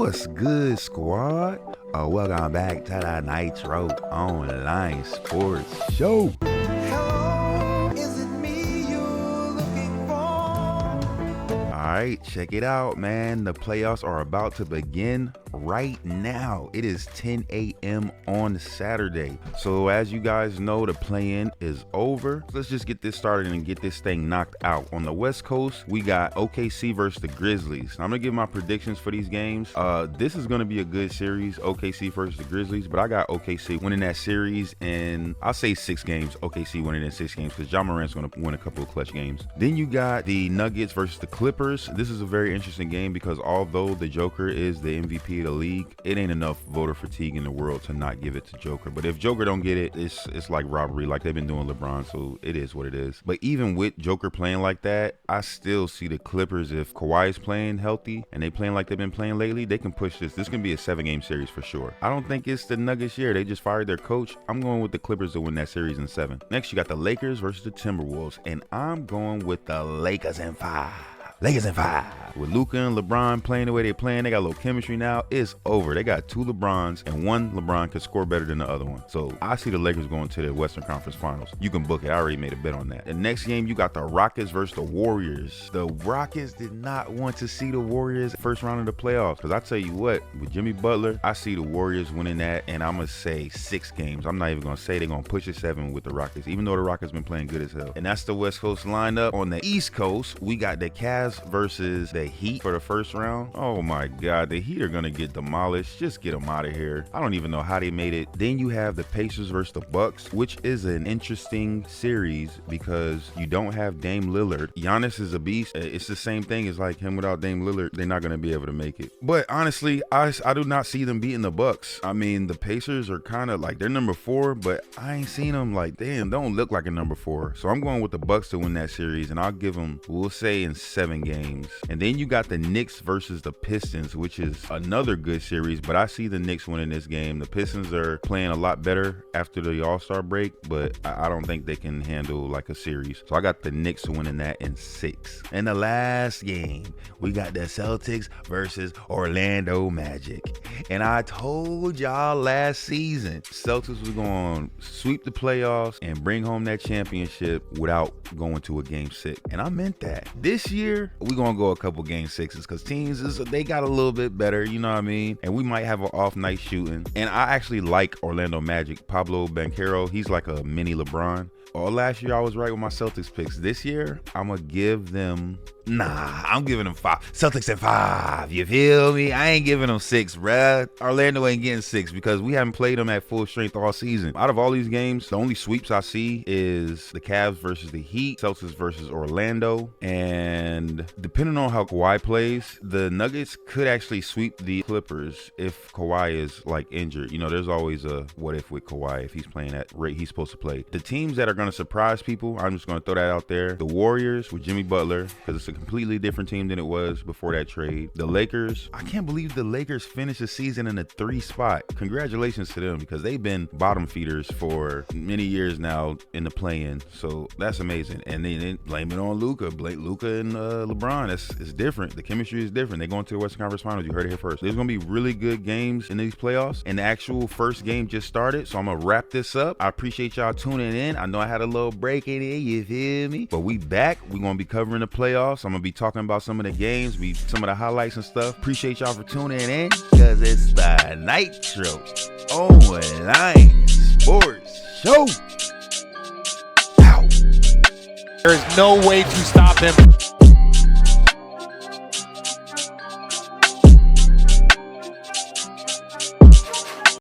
What's good, squad? Welcome back to the Nitro Online Sports Show. Hello, is it me you're looking for? Alright, check it out, man. The playoffs are about to begin right now. It is 10 a.m. on Saturday. So as you guys know, the play-in is over. Let's just get this started and get this thing knocked out. On the West Coast, we got OKC versus the Grizzlies. I'm gonna give my predictions for these games. This is gonna be a good series, OKC versus the Grizzlies, but I got OKC winning that series, and I'll say 6 games. OKC winning in 6 games because Ja Morant's gonna win a couple of clutch games. Then you got the Nuggets versus the Clippers. This is a very interesting game because although the Joker is the MVP of the league, it ain't enough voter fatigue in the world to not give it to Joker. But if Joker don't get it, it's like robbery, like they've been doing LeBron, so it is what it is. But even with Joker playing like that, I still see the Clippers, if Kawhi is playing healthy and they playing like they've been playing lately, they can push this. This can be a 7-game series for sure. I don't think it's the Nuggets year. They just fired their coach. I'm going with the Clippers to win that series in 7. Next, you got the Lakers versus the Timberwolves, and I'm going with the Lakers in 5. Lakers in 5. With Luka and LeBron playing the way they're playing, they got a little chemistry now. It's over. They got 2 LeBrons, and one LeBron could score better than the other one. So I see the Lakers going to the Western Conference Finals. You can book it. I already made a bet on that. The next game, you got the Rockets versus the Warriors. The Rockets did not want to see the Warriors first round of the playoffs, because I tell you what, with Jimmy Butler, I see the Warriors winning that, and I'm going to say 6 games. I'm not even going to say they're going to push it 7 with the Rockets, even though the Rockets been playing good as hell. And that's the West Coast lineup. On the East Coast, we got the Cavs versus the Heat for the first round. Oh my God, the Heat are gonna get demolished. Just get them out of here. I don't even know how they made it. Then you have the Pacers versus the Bucks, which is an interesting series because you don't have Dame Lillard. Giannis is a beast. It's the same thing as like him without Dame Lillard. They're not gonna be able to make it. But honestly, I do not see them beating the Bucks. I mean, the Pacers are kind of like, they're number 4, but I ain't seen them like, damn, don't look like a number 4. So I'm going with the Bucks to win that series, and I'll give them, we'll say, in 7 games. And then you got the Knicks versus the Pistons, which is another good series, but I see the Knicks winning this game. The Pistons are playing a lot better after the All-Star break, but I don't think they can handle like a series. So I got the Knicks winning that in 6. And the last game, we got the Celtics versus Orlando Magic. And I told y'all last season, Celtics was going to sweep the playoffs and bring home that championship without going to a game 6. And I meant that. This year, we're going to go a couple game 6s because teams, they got a little bit better, you know what I mean? And we might have an off night shooting. And I actually like Orlando Magic. Pablo Banchero, he's like a mini LeBron. Last year I was right with my Celtics picks. This year, I'm going to give them, I'm giving them 5. Celtics at 5, you feel me? I ain't giving them 6, bruh. Orlando ain't getting 6 because we haven't played them at full strength all season. Out of all these games, the only sweeps I see is the Cavs versus the Heat, Celtics versus Orlando, and depending on how Kawhi plays, the Nuggets could actually sweep the Clippers if Kawhi is like injured. You know, there's always a what if with Kawhi if he's playing at rate he's supposed to play. The teams that are going to surprise people, I'm just going to throw that out there. The Warriors with Jimmy Butler, because it's a completely different team than it was before that trade. The Lakers, I can't believe the Lakers finished the season in a 3 spot. Congratulations to them because they've been bottom feeders for many years now in the play-in. So that's amazing. And then blame it on Luka. Luka and LeBron. It's different. The chemistry is different. They're going to the Western Conference Finals. You heard it here first. There's going to be really good games in these playoffs. And the actual first game just started. So I'm going to wrap this up. I appreciate y'all tuning in. I know I had a little break in it, you feel me? But we back. We're going to be covering the playoffs. I'm going to be talking about some of the games, some of the highlights and stuff. Appreciate y'all for tuning in because it's the Nitro Online Sports Show. Ow. There is no way to stop him.